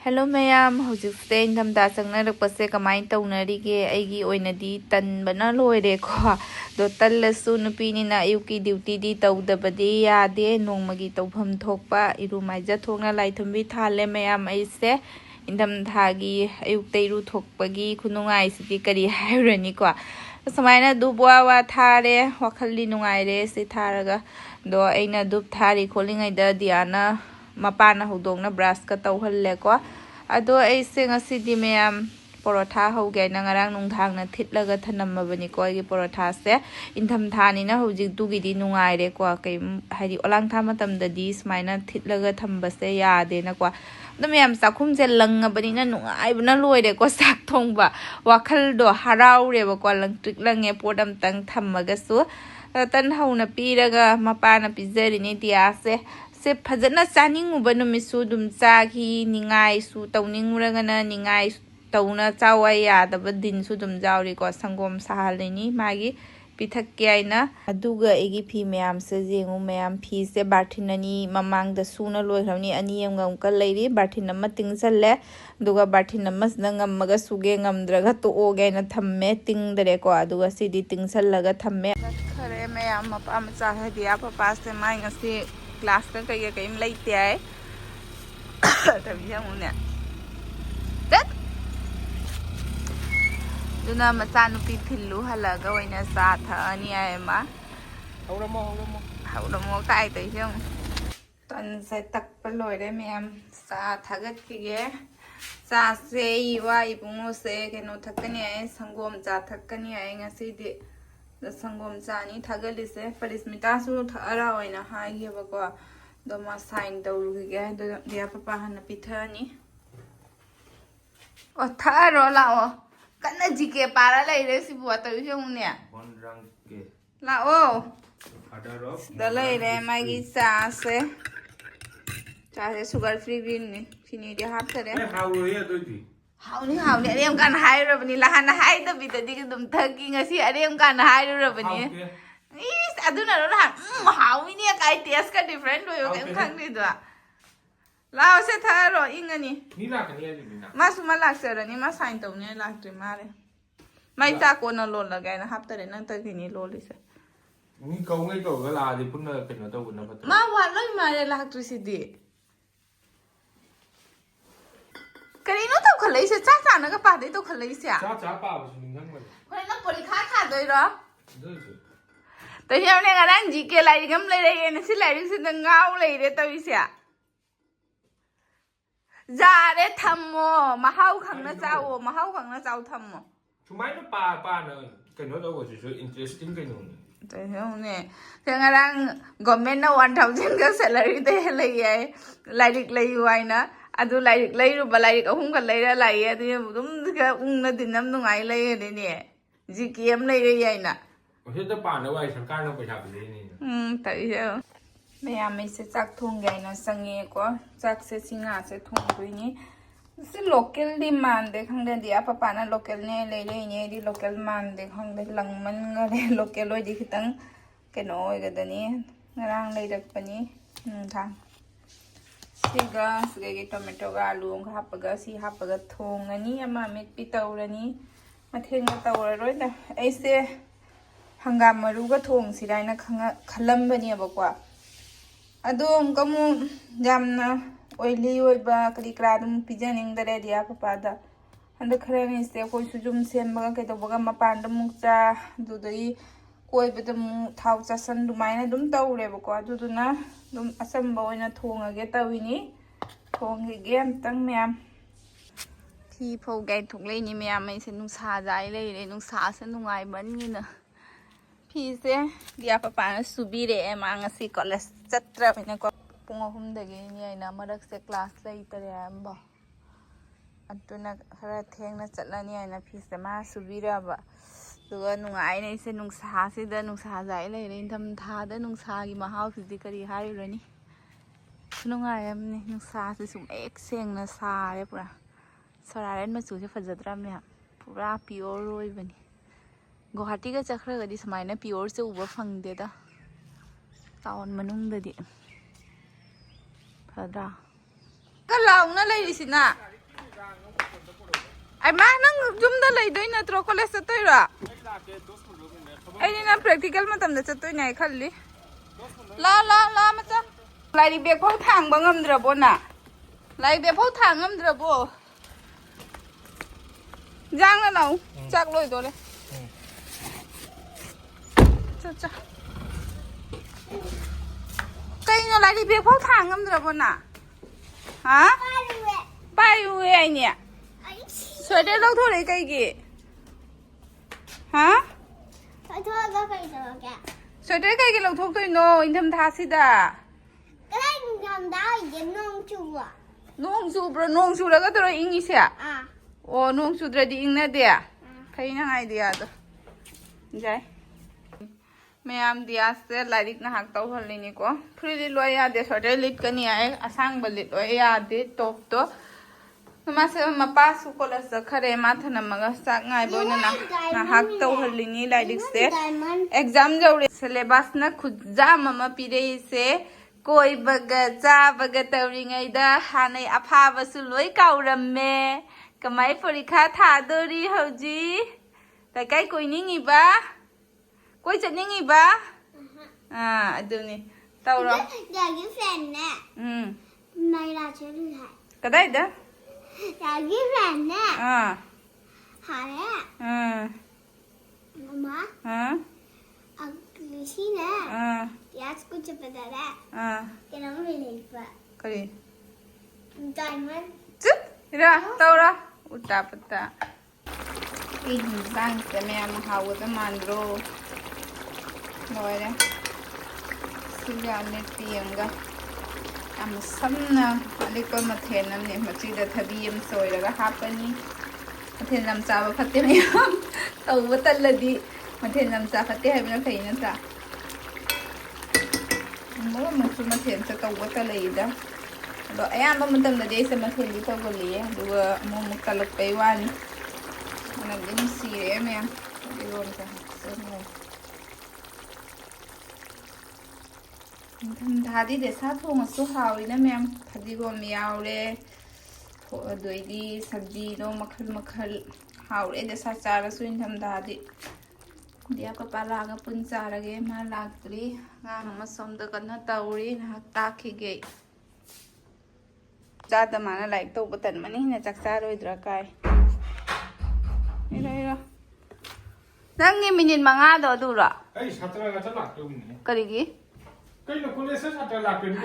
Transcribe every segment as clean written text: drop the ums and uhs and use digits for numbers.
Hello mayam, hojikse indhamda changnarapase kamai taunarige aigi oinadi tanbana loire ko do tallasu nupinina ayuki duty di tawdabadi yade nongmagi tawpham thokpa irumaija thokna laithumbi thale mayam aise indhamthagi ayukte iru thokpagi khunungai sidi kari hairani ko samaina dubwa wa thare wakhalli nungaire si tharaga do aina dub thari kholingai da diana mapana hudongna brush ka tawhalle ko ado aise ngasidi mayam porotha hoge na ngarang nungthangna thitlaga thanamabani ko gi porotha se indham thani na hojik dugidi nungaire ko kai hari olang tha matamda di smaina thitlaga thambase yade na ko mayam sakhum je langabani na nungai bna loire ko sak thongba wakhal do haraure ba ko lang trik lange podam tang thamaga su tan hauna piraga mapana pizari ni Diya se phajana chaninguba numisu dum chagi ningai su tawninguragana ningai tawna chawa yadaba din su dum jawri ko sangom sahalini magi pithakki aina aduga egi phi mayam se jengu mayam phi se barthinani mamang da suna loihramni ani yamgam ka leiri barthin amma tingsalle duga barthin amma nangamaga suge ngamdraga to oge na thamme tingdare ko aduga sidi tingsallaga thamme khare mayam mapa macha ha Diya papa se mai ngasi class ka kaya kaim laite ay tabi siya muna that duna masanupi thilu halaga wayna sa thani ay ma hawra mo kai tay siya tan sa takpa loire mayam sa thagat kige sa se iwa ipungo se keno thakani ay sangom cha thakani ay ngasidi the sangom chani thagalise parismita su thara oina hai ge bako do ma sign dawru ge do Diya papa hana pithani o tharo lao kana jike para leire si buata yong ne bonrang ke lao adaro da leire magi cha se sugar free green ni chini di hap tare hawo ye do di hauni arem kan hairabani lahana haida bidadi dum thaki ngasi arem kan hairabani is aduna ro hauni ne kai taste ka different hoyo kem khangni do lao se tharo ingani ni lakani ya dina masuma laksarani ma sign tawne laktri mare mai ta ko na lol lagai na hap tare nang takini lolise ni kau ngai kau ga la di punna kena taw na pat ma wa loi mare laktri sidi Karino tau khalai se cha cha na ka pa dei tau khalai se cha cha pa ba suning nang ma hoi na porikha kha doi ro doi se to hiam ne ngarang ji ke lai gam lai re ne si lai se na ngau lai re tau se ja re thammo mahau khangna chao thammo chumai na pa na kena taw ko su interesting kena to hiam ne te ngarang government na 1000 ka salary de lai ai lai wai na adu lai ru balai ahum ka lai ra lai adu dum ka ungna dinam nungai lai ne GKM lai re ai na ohe ta pa na wai sarkar na paisa bi ni tai yo mayam se chak thong gai na sange ko chak se singa se thong dui ni se local demand de khang de Diya papa na local ne lai re ni di local man de khang de langman nga de local oi di khitang keno oi ga dani ngarang lai dak pani thang siga sige tomato ga alu nga hapaga si hapaga thongani ama met pi tawrani matheng na tawroi da aise hangam maru ga thong siraina khalambani abakwa adom kamu jamna oily oiba kali kradum pijaning dare Diya papa da anda kharani se koi sujum semba ka tobaga mapanda mukcha dudai koi bedum thau chasan dumaina dum tawre bako aduduna dum asamba oina thongage tawini thongge amtang mayam thi phau gai thoklei ni mayam ai se nungsa jai lei re nungsa se nungai banni na phi se Diya papa na subire ema ngasi college chatra bina ko pung ahum dagi ni aina marak se class lai tare amba atuna khara thengna chatlani aina phi se ma subira ba duga nungai nei se nungsa se da nungsa jai lei re indam tha da nungsa gi mahau sidi kari hairani nungai amni nungsa se sum ek seng na sare pura sararen ma chu se fajadra me pura pure roi bani Guwahati ga chakhra ga di samaina pure se uba phangde da taon manung da di phadra ka laung na lai sina ai ma nang jumda laidoi natro college chatoira ai na practical matamda chatoi nai khalli la macha lai bag phau thang ba ngamdrabo na lai bag phau thang ngamdrabo jang na nau chak loi do le cha kai na lai bag phau thang ngamdrabo na ha pai uwe ai ne sweater lau thore kai gi ha sweater kai gi lau thok toi no intham tha sida cái thầm đó gì nông chua nong chu bro nong chu la ga toro ingi se à o nong chu dra di ing na de kai na ai dia do jai ma'am दिया से like ना हाक तो हल नहीं को free लो या दे सटे लिट कनी आए असंग बलिट लो या दे टॉप तो मा से मपा सु कोला स खरे मा थन मग साक ngai बोइन ना हाक तो हल नहीं लाइक से एग्जाम जौरे सिलेबस ना खुजा मम पिरे से कोई बग चा बग तौरिङै दा हानै अफाबसु लोइ काउरम्मे कमाई परीक्षा थादोरी हौजी तकाई कोइ निङिबा कोई चनिङिबा अदुनि तौरो giờ cái fan nè này là chơi điện thoại कदाइदा giờ cái fan nè hả nè mama cái gì nè ya aku cepet ada cái nó bị lệch vậy करी diamond चुप रा तौरो उता पता इ हिंसांग से मैम हावत मानरो लोरे सुया ने पियंगा am samna aliko mathen namne machida thabiyam soiraga hapani mathen lam chaba phatte mayam tawba talladi mathen lam cha phatte haibna thaina ta mo masu mathen cha tawba talaida do ayamba matamda de se mathen di tawgali duga mo mukalak paiwani mana din sire mayam dirom ta so धादी देसा थोंगसु हाविना ma'am फदिगोम यावरे दोइदी सब्जी no मखल मखल Haware देसा चारसु इंथम धादी दिया पपा लागा पुन चारगे मा लागत्री गांग म सोमद कन्न तौरी ना ताखिगे जात माना लाइक तो बतन मनी ने चक्सा रोइद्रा काय इरा नंगी मिनिट मंगा दो दुरा ai satra ga ta lak tum ni करिगी kai no kule sa satra lak pen ko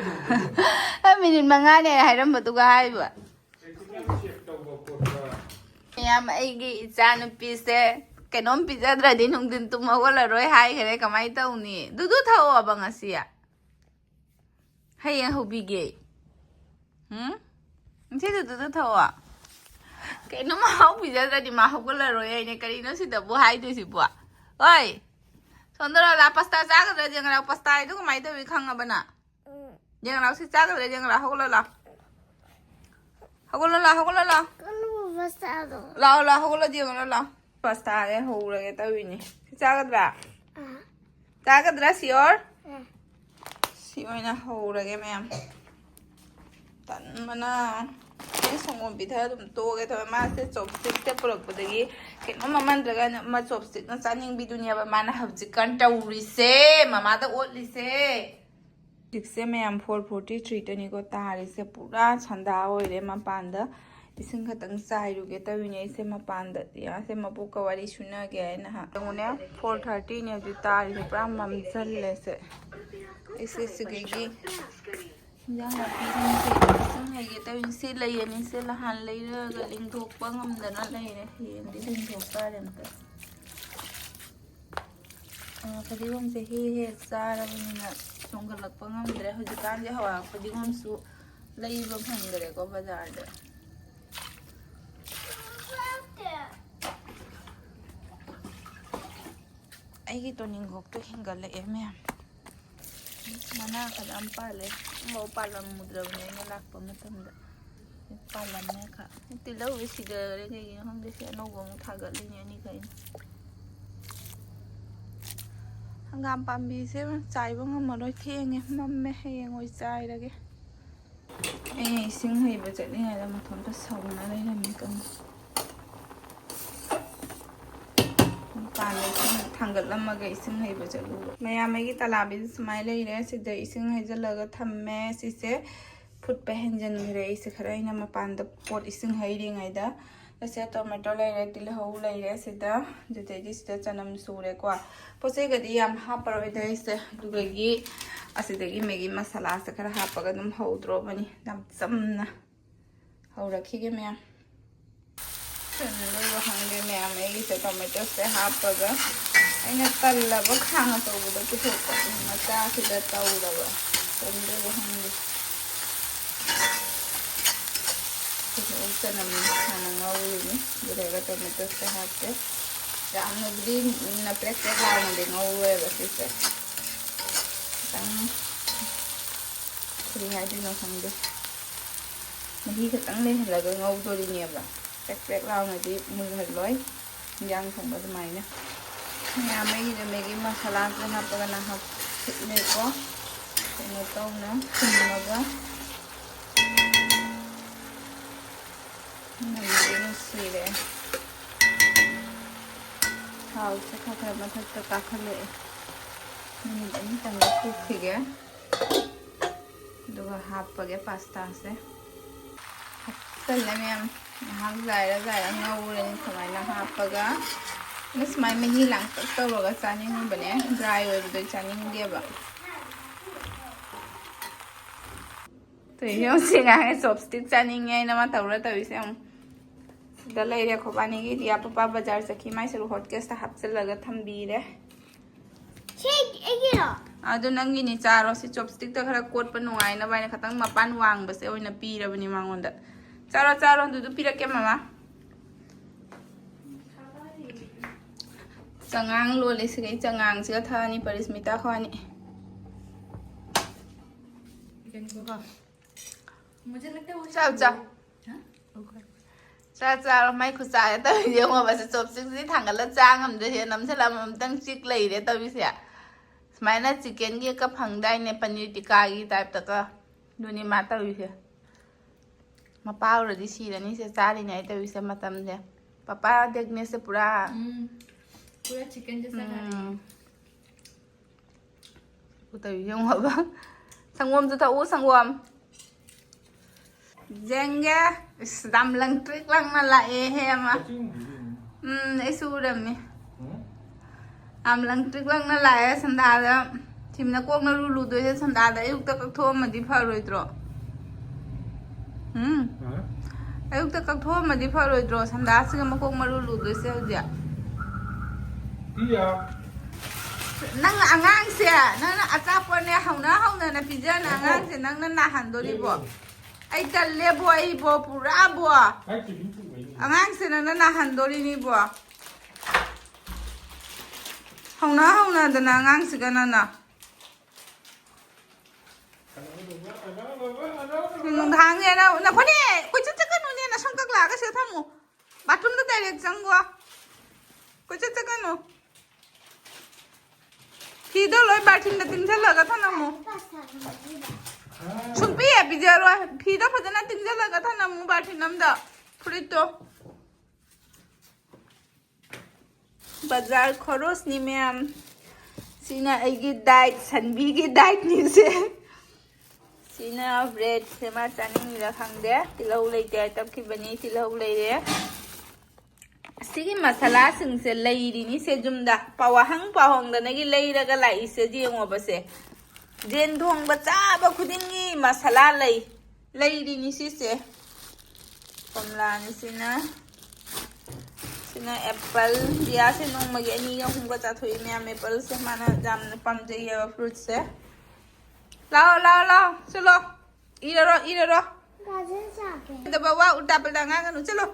minute मंगा ने हाइरमबदुगा हाइबा check to go ko ma'am अगी इचा नुपीसे कनोम पिजाद्रदी नुंदिन तुम हगलरोय हाय खरे कमाई तौनी दुदु थाओ अबंगसिया हयें होबिगे इंसे दुदु थाओ कनो माउ पिजाद्रदी मा हगलरोय आइने करिनो सिदबो हाइदु सिबो ओय sondora la pasta chagadra jengra pasta idu kmai to khangabana jengra si chagadra jengra hogla la con pasado la hogla jengra la pasta re hogla ge tawini si chagadra sior si oina hogla ge ma'am tan mana ini songom bidha dum to ge ta ma se chopstick te prok budagi keno maman draga ma chopstick na chaning bi dunia ba mana habji kan tauri se mama da otli se dikse ma'am 443 tani ko tare se pura chanda oire ma panda ising khatang sai ru ge tawini se ma panda ya se ma bu ka wari suna ge na ha ngone 430 ne ju tare se pura mam challe se ise sugegi yang rapi ni se sang hai ge tawin se lai ani se la han lai ra ga ling thok pa ngam da na lai ne yen di ling thok pa ren ta padi gom se he sa ra ni na song ga lak pa ngam dre hu ji kan je hawa padi gom su lai ba phang dre ko bazar da ai gi to ning gok to hingal le em ya mana kadam pale mo palam mudra ne na lak pa matam da palam ne kha tilau wi siga re ge hong de se no gong thagal le ni kai hangam pambi se chai ba ngam roi thenge mamme heng oi chai ra ge sing hai ba chani ha da mathom ta sauna lai na mi kan ꯊꯥꯡꯒꯠꯂꯝꯃꯒ ꯏꯁꯤꯡ ꯍꯩꯕ ꯆꯠꯂꯨꯕ ꯃꯌꯥꯝꯒꯤ ꯇꯂꯥꯕꯤꯁꯦ ꯁꯨꯃꯥꯏꯅ ꯂꯩꯔꯦ ꯁꯤꯗ ꯏꯁꯤꯡ ꯍꯩꯖꯤꯜꯂꯒ ꯊꯝꯃꯦ ꯁꯤꯁꯦ ꯐꯨꯠꯄ ꯍꯦꯟꯖꯤꯟꯈ꯭ꯔꯦ ꯑꯩꯁꯦ ꯈꯔ ꯑꯩꯅ ꯃꯄꯥꯟꯗ ꯄꯣꯠ ꯏꯁꯤꯡ ꯍꯩꯔꯤꯉꯩꯗ ꯁꯦ ꯇꯣꯃꯦꯇꯣ ꯂꯩꯔꯦ ꯇꯤꯜꯍꯧ ꯂꯩꯔꯦ ꯁꯤꯗ ꯑꯗꯨꯗꯩꯗꯤ ꯁꯤꯗ ꯆꯅꯝ ꯁꯨꯔꯦꯀꯣ ꯄꯣꯠ ꯆꯩꯒꯗꯤ ꯌꯥꯝ ꯍꯥꯞꯄꯔꯣꯏꯗ ꯑꯩꯁꯦ ꯑꯗꯨꯗꯒꯤ ꯑꯁꯤꯗꯒꯤ ꯃꯦꯒꯤ ꯃꯁꯥꯂꯥꯁꯦ ꯈꯔ ꯍꯥꯞꯄꯒ ꯑꯗꯨꯝ ꯍꯧꯗ꯭ꯔꯣꯕꯅꯤ ꯌꯥꯝ ꯆꯝꯅ ꯍꯧꯔꯛꯈꯤꯒꯦ ꯃꯌꯥꯝ ꯂꯣꯏꯕ ꯈꯪꯗꯦ ꯃꯌꯥꯝ ꯑꯩꯒꯤꯁꯦ ꯇꯣꯃꯦꯇꯣꯁꯦ ꯍꯥꯞꯄꯒ ꯑꯩꯅ ꯇꯜꯂꯕ ꯈꯥꯡ ꯑꯆꯧꯕꯗ ꯄꯨꯊꯣꯛꯄ ꯃꯆꯥꯁꯤꯗ ꯇꯧꯔꯕ ꯇꯟꯗꯣꯏꯕ ꯈꯪꯗꯦ ꯆꯅꯝ ꯍꯥꯟꯅ ꯉꯧꯔꯤꯅꯤ ꯑꯗꯨꯒ ꯇꯣꯃꯦꯇꯣꯁꯦ ꯍꯥꯞꯄꯦ ꯌꯥꯝꯅꯕꯨꯗꯤ ꯄ꯭ꯔꯦꯛ ꯄ꯭ꯔꯦꯛ ꯂꯥꯎꯅꯗꯤ ꯉꯧꯔꯣꯏꯕ ꯁꯤꯁꯦ ꯈꯤꯇꯪ ꯀꯔꯤ ꯍꯥꯏꯗꯣꯏꯅꯣ ꯈꯪꯗꯦ ꯃꯍꯤ ꯈꯤꯇꯪ ꯂꯩꯍꯜꯂꯒ ꯉꯧꯗꯣꯔꯤꯅꯦꯕ ꯄ꯭ꯔꯦꯛ ꯄ꯭ꯔꯦꯛ ꯂꯥꯎꯅꯗꯤ ꯃꯨꯜꯍꯜꯂꯣꯏ ꯏꯟꯖꯥꯡ ꯊꯣꯡꯕ ꯑꯗꯨꯃꯥꯏꯅ ꯃꯌꯥꯝ ꯑꯩꯒꯤꯗ ꯃꯦꯒꯤ ꯃꯁꯥꯂꯥꯁꯦ ꯍꯥꯞꯄꯒꯅ ꯍꯥꯞꯂꯦꯀꯣ ꯀꯩꯅꯣ ꯇꯧꯅ ꯊꯨꯝꯃꯒ ꯅꯝꯗꯤ ꯅꯨꯡꯁꯤꯔꯦ ꯊꯥꯎꯁꯦ ꯈꯔ ꯈꯔ ꯃꯊꯛꯇ ꯀꯥꯈꯠꯂꯛꯑꯦ ꯃꯤꯅꯤꯠ ꯑꯅꯤꯇꯪꯒ ꯀꯨꯛꯈꯤꯒꯦ ꯑꯗꯨꯒ ꯍꯥꯞꯄꯒꯦ ꯄꯥꯁꯇꯥꯁꯦ ꯍꯥꯞꯆꯜꯂꯦ ꯃꯌꯥꯝ ꯉꯥꯏꯍꯥꯛ ꯖꯥꯏꯔ ꯉꯧꯔꯅꯤ ꯁꯨꯃꯥꯏꯅ ꯍꯥꯞꯄꯒ ꯁꯨꯃꯥꯏꯅ ꯃꯍꯤ ꯂꯥꯡꯇꯛ ꯇꯧꯔꯒ ꯆꯥꯅꯤꯡꯕꯅꯦ ꯗ꯭ꯔꯥꯏ ꯑꯣꯏꯕꯗꯣ ꯆꯥꯅꯤꯡꯗꯦꯕ ꯁꯤ ꯉꯥꯏ ꯆꯣꯞꯁꯇꯤꯛ ꯆꯥꯅꯤꯡꯉꯦ ꯑꯩꯅ ꯃꯥ ꯇꯧꯔ ꯇꯧꯔꯤꯁꯦ ꯑꯃꯨꯛ ꯁꯤꯗ ꯂꯩꯔꯦ ꯈꯣꯕꯥꯅꯤꯒꯤ ꯗꯤꯌꯥ ꯄꯄꯥ ꯕꯖꯥꯔ ꯆꯠꯈꯤ ꯃꯥꯏꯁꯨ ꯍꯣꯠꯀꯦꯁꯇ ꯍꯥꯞꯆꯤꯜꯂꯒ ꯊꯝꯕꯤꯔꯦ ꯑꯗꯨ ꯅꯪꯒꯤꯅꯤ ꯆꯥꯔꯣ ꯁꯤ ꯆꯣꯞꯁꯇꯤꯛꯇ ꯈꯔ ꯀꯣꯠꯄ ꯅꯨꯡꯉꯥꯏꯅꯕ ꯑꯩꯅ ꯈꯤꯇꯪ ꯃꯄꯥꯟ ꯋꯥꯡꯕꯁꯦ ꯑꯣꯏꯅ ꯄꯤꯔꯕꯅꯤ ꯃꯉꯣꯟꯗ ꯆꯥꯔꯣ ꯆꯥꯔꯣ ꯑꯗꯨꯗꯨ ꯄꯤꯔꯛꯀꯦ ꯃꯃꯥ ꯆꯉꯥꯡ ꯂꯣꯜꯂꯦ ꯁꯤꯒꯩ ꯆꯉꯥꯡꯁꯤꯒ ꯊꯛꯑꯅꯤ ꯄꯔꯤꯁꯃꯤꯇꯥ ꯈꯣꯏꯅꯤ ꯆꯥꯎ ꯆꯥꯎ ꯆꯥꯔꯣ ꯃꯥꯏ ꯈꯨꯠꯆꯥꯁꯦ ꯇꯧꯔꯤꯁꯦ ꯌꯦꯡꯉꯣꯕꯁꯦ ꯆꯣꯞꯁꯇꯤꯛꯁꯤ ꯊꯥꯡꯒꯠꯂ ꯆꯥ ꯉꯝꯗ꯭ꯔꯦꯁꯦ ꯅꯝꯁꯤꯜꯂ ꯑꯃꯇꯪ ꯆꯤꯛ ꯂꯩꯔꯦ ꯇꯧꯔꯤꯁꯦ ꯁꯨꯃꯥꯏꯅ ꯆꯤꯛꯀꯟꯒꯤꯒ ꯐꯪꯗꯥꯏꯅꯦ ꯄꯅꯤꯔ ꯇꯤꯛꯀꯥꯒꯤ ꯇꯥꯏꯞꯇꯒ ꯑꯗꯨꯅꯤ ꯃꯥ ꯇꯧꯔꯤꯁꯦ ꯃꯄꯥ ꯑꯣꯏꯔꯗꯤ ꯁꯤꯔꯅꯤꯁꯦ ꯆꯥꯔꯤꯉꯩꯇꯧꯔꯤꯁꯦ ꯃꯇꯝꯁꯦ ꯄꯄꯥ ꯗꯦꯛꯅꯦꯁꯁꯦ ꯄꯨꯔꯥ चिकन जैसा खा रही है तꯧꯔꯤꯁꯦ ꯌꯦꯡꯉꯣꯕ ꯁꯪꯒꯣꯝꯁꯨ ꯊꯛꯎ ꯁꯪꯒꯣꯝ ꯖꯦꯡꯒꯦꯏꯁ ꯌꯥꯝ ꯂꯪꯇ꯭ꯔꯤꯛ ꯂꯪꯅ ꯂꯥꯛꯑꯦꯍꯦ ꯑꯃ ꯑꯩꯁꯨ ꯎꯔꯝꯃꯤ ꯌꯥꯝ ꯂꯪꯇ꯭ꯔꯤꯛ ꯂꯪꯅ ꯂꯥꯛꯑꯦ ꯁꯟꯗꯥꯗ ꯁꯤꯝꯅ ꯀꯣꯛꯅ ꯂꯨꯗꯣꯏꯁꯦ ꯁꯟꯗꯥꯗ ꯑꯌꯨꯛꯇ ꯀꯛꯊꯣꯛꯑꯝꯃꯗꯤ ꯐꯔꯣꯏꯗ꯭ꯔꯣ ꯑꯌꯨꯛꯇ ꯀꯛꯊꯣꯛꯑꯝꯃꯗꯤ ꯐꯔꯣꯏꯗ꯭ꯔꯣ ꯁꯟꯗꯥꯁꯤꯒ ꯃꯀꯣꯛ ꯃꯔꯨ ꯂꯨꯗꯣꯏꯁꯦ ꯍꯧꯖꯤꯛ ꯅꯪ ꯑꯉꯥꯡꯁꯦ ꯅꯪꯅ ꯑꯆꯥꯄꯣꯠꯅꯦ ꯍꯧꯅ ꯄꯤꯖꯅ ꯑꯉꯥꯡꯁꯦ ꯅꯪꯅ ꯅꯥꯍꯟꯗꯣꯔꯤꯕꯣ ꯑꯩ ꯇꯜꯂꯦꯕꯣ ꯑꯩꯕꯣ ꯄꯨꯔꯥꯕꯣ ꯑꯉꯥꯡꯁꯦ ꯅꯪꯅ ꯅꯥꯍꯟꯗꯣꯔꯤꯅꯤꯕꯣ ꯍꯧꯅꯗꯅ ꯑꯉꯥꯡꯁꯤꯒ ꯅꯪꯅ ꯅꯨꯡꯗꯥꯡꯅꯦ ꯅꯈꯣꯏꯅꯦ ꯀꯣꯏꯆꯠ ꯆꯠꯀꯅꯨꯅꯦ ꯅꯁꯝ ꯀꯛꯂꯛꯑꯒ ꯁꯤꯗ ꯊꯝꯃꯨ ꯕꯥꯊꯔꯨꯝꯗ ꯗꯥꯏꯔꯦꯛ ꯆꯪꯒꯣ ꯀꯣꯏꯆꯠ ꯆꯠꯀꯅꯨ ꯐꯤꯗꯣ ꯂꯣꯏ ꯕꯥꯜꯇꯤꯟꯗ ꯇꯤꯡꯁꯤꯜꯂꯒ ꯊꯅꯝꯃꯨ ꯁꯨꯡꯄꯤ ꯄꯤꯖꯔꯣꯏ ꯐꯤꯗꯣ ꯐꯖꯅ ꯇꯤꯡꯁꯤꯜꯂꯒ ꯊꯅꯝꯃꯨ ꯕꯥꯜꯇꯤꯟ ꯑꯃꯗ ꯐꯨꯔꯤꯠꯇꯣ ꯕꯖꯥꯔ ꯈꯣꯔꯣꯁꯅꯤ ꯃꯌꯥꯝ ꯁꯤꯅ ꯑꯩꯒꯤ ꯗꯥꯏꯠ ꯁꯟꯕꯤꯒꯤ ꯗꯥꯏꯠꯅꯤꯁꯦ ꯁꯤꯅ ꯕ꯭ꯔꯦꯗꯁꯦ ꯃꯥ ꯆꯥꯅꯤꯡꯉꯤꯔ ꯈꯪꯗꯦ ꯇꯤꯜꯍꯧ ꯂꯩꯇꯦ ꯇꯞꯈꯤꯕꯅꯤ ꯇꯤꯜꯍꯧ ꯂꯩꯔꯦ ꯑꯁꯤꯒꯤ ꯃꯁꯥꯂꯥꯁꯤꯡꯁꯦ ꯂꯩꯔꯤꯅꯤꯁꯦ ꯌꯨꯝꯗ ꯄꯥꯎꯍꯪꯗꯅꯒꯤ ꯂꯩꯔꯒ ꯂꯥꯛꯏꯁꯦ ꯌꯦꯡꯉꯣꯕꯁꯦ ꯖꯦꯟ ꯊꯣꯡꯕ ꯆꯥꯕ ꯈꯨꯗꯤꯡꯒꯤ ꯃꯁꯥꯂꯥ ꯂꯩꯔꯤꯅꯤ ꯁꯤꯁꯦ ꯀꯣꯝꯂꯥꯅꯤ ꯁꯤꯅ ꯑꯦꯄꯜ ꯗꯤꯌꯥꯁꯦ ꯅꯣꯡꯃꯒꯤ 2 3 ꯆꯥꯊꯣꯛꯏ ꯃꯌꯥꯝ ꯑꯦꯄꯜꯁꯦ ꯃꯥꯅ ꯌꯥꯝꯅ ꯄꯥꯝꯖꯩꯌꯦꯕ ꯐ꯭ꯔꯨꯠꯁꯦ ꯂꯥꯛꯑꯣ ꯆꯠꯂꯣ ꯏꯔꯔꯣ ꯗꯕ ꯋꯥ ꯎꯜꯇꯥ ꯄꯜꯇꯥ ꯉꯥꯡꯒꯅꯨ ꯆꯠꯂꯣ